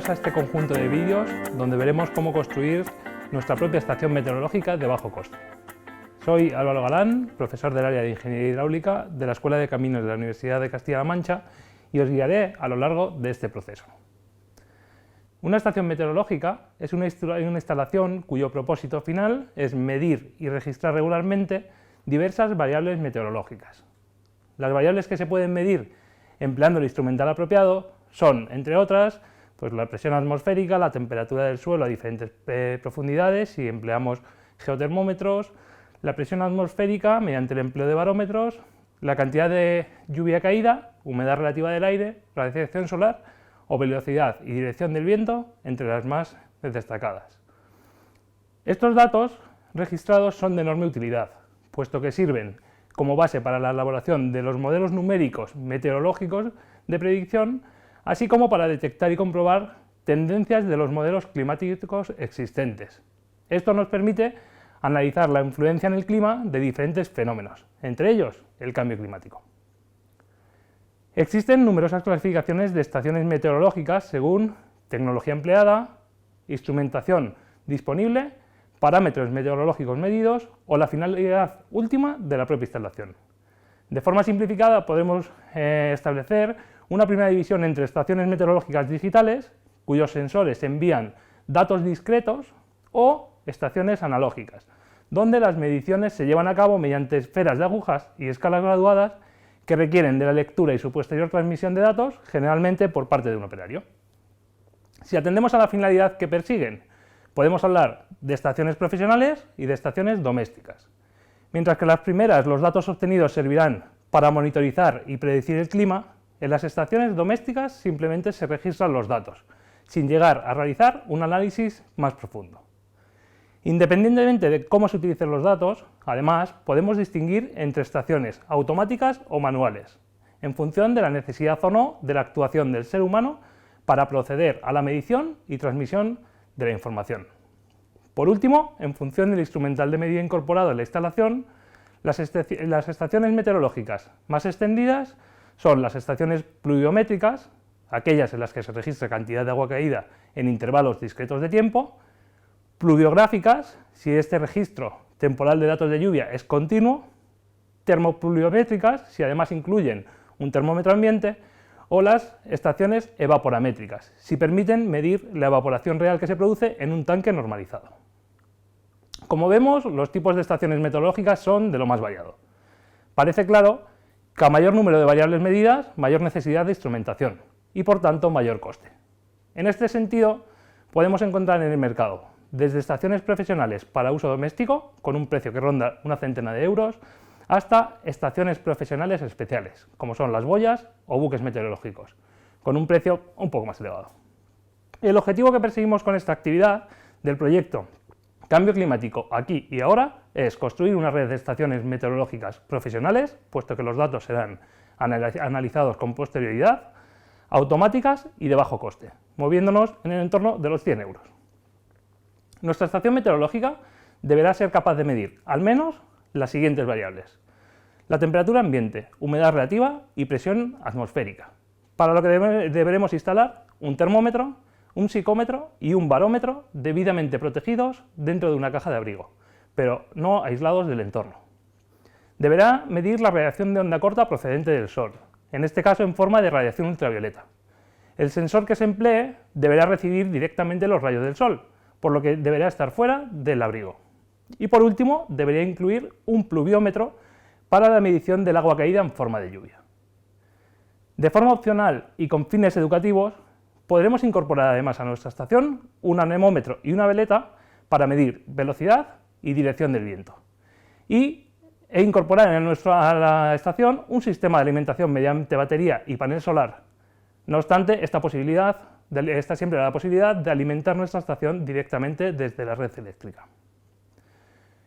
Bienvenidos a este conjunto de vídeos donde veremos cómo construir nuestra propia estación meteorológica de bajo coste. Soy Álvaro Galán, profesor del área de Ingeniería Hidráulica de la Escuela de Caminos de la Universidad de Castilla-La Mancha y os guiaré a lo largo de este proceso. Una estación meteorológica es una instalación cuyo propósito final es medir y registrar regularmente diversas variables meteorológicas. Las variables que se pueden medir empleando el instrumental apropiado son, entre otras, pues la presión atmosférica, la temperatura del suelo a diferentes profundidades si empleamos geotermómetros, la presión atmosférica mediante el empleo de barómetros, la cantidad de lluvia caída, humedad relativa del aire, radiación solar o velocidad y dirección del viento, entre las más destacadas. Estos datos registrados son de enorme utilidad, puesto que sirven como base para la elaboración de los modelos numéricos meteorológicos de predicción, así como para detectar y comprobar tendencias de los modelos climáticos existentes. Esto nos permite analizar la influencia en el clima de diferentes fenómenos, entre ellos el cambio climático. Existen numerosas clasificaciones de estaciones meteorológicas según tecnología empleada, instrumentación disponible, parámetros meteorológicos medidos o la finalidad última de la propia instalación. De forma simplificada podemos establecer una primera división entre estaciones meteorológicas digitales, cuyos sensores envían datos discretos, o estaciones analógicas, donde las mediciones se llevan a cabo mediante esferas de agujas y escalas graduadas que requieren de la lectura y su posterior transmisión de datos, generalmente por parte de un operario. Si atendemos a la finalidad que persiguen, podemos hablar de estaciones profesionales y de estaciones domésticas. Mientras que las primeras, los datos obtenidos servirán para monitorizar y predecir el clima, en las estaciones domésticas simplemente se registran los datos, sin llegar a realizar un análisis más profundo. Independientemente de cómo se utilicen los datos, además, podemos distinguir entre estaciones automáticas o manuales, en función de la necesidad o no de la actuación del ser humano para proceder a la medición y transmisión de la información. Por último, en función del instrumental de medida incorporado en la instalación, las estaciones meteorológicas más extendidas son las estaciones pluviométricas, aquellas en las que se registra cantidad de agua caída en intervalos discretos de tiempo, pluviográficas, si este registro temporal de datos de lluvia es continuo, termopluviométricas, si además incluyen un termómetro ambiente, o las estaciones evaporamétricas, si permiten medir la evaporación real que se produce en un tanque normalizado. Como vemos, los tipos de estaciones meteorológicas son de lo más variado. Parece claro que a mayor número de variables medidas, mayor necesidad de instrumentación y, por tanto, mayor coste. En este sentido, podemos encontrar en el mercado desde estaciones profesionales para uso doméstico, con un precio que ronda una centena de euros, hasta estaciones profesionales especiales, como son las boyas o buques meteorológicos, con un precio un poco más elevado. El objetivo que perseguimos con esta actividad del proyecto Cambio Climático Aquí y Ahora es construir una red de estaciones meteorológicas profesionales, puesto que los datos serán analizados con posterioridad, automáticas y de bajo coste, moviéndonos en el entorno de los 100 euros. Nuestra estación meteorológica deberá ser capaz de medir al menos las siguientes variables: la temperatura ambiente, humedad relativa y presión atmosférica, para lo que deberemos instalar un termómetro, un psicómetro y un barómetro debidamente protegidos dentro de una caja de abrigo, pero no aislados del entorno. Deberá medir la radiación de onda corta procedente del sol, en este caso en forma de radiación ultravioleta. El sensor que se emplee deberá recibir directamente los rayos del sol, por lo que deberá estar fuera del abrigo. Y por último, debería incluir un pluviómetro para la medición del agua caída en forma de lluvia. De forma opcional y con fines educativos, podremos incorporar además a nuestra estación un anemómetro y una veleta para medir velocidad y dirección del viento. E incorporar a la estación un sistema de alimentación mediante batería y panel solar. No obstante, está siempre la posibilidad de alimentar nuestra estación directamente desde la red eléctrica.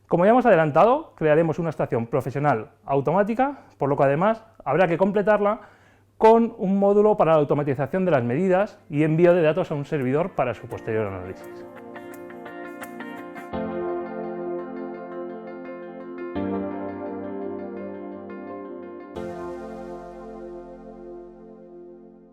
Como ya hemos adelantado, crearemos una estación profesional automática, por lo que además habrá que completarla con un módulo para la automatización de las medidas y envío de datos a un servidor para su posterior análisis.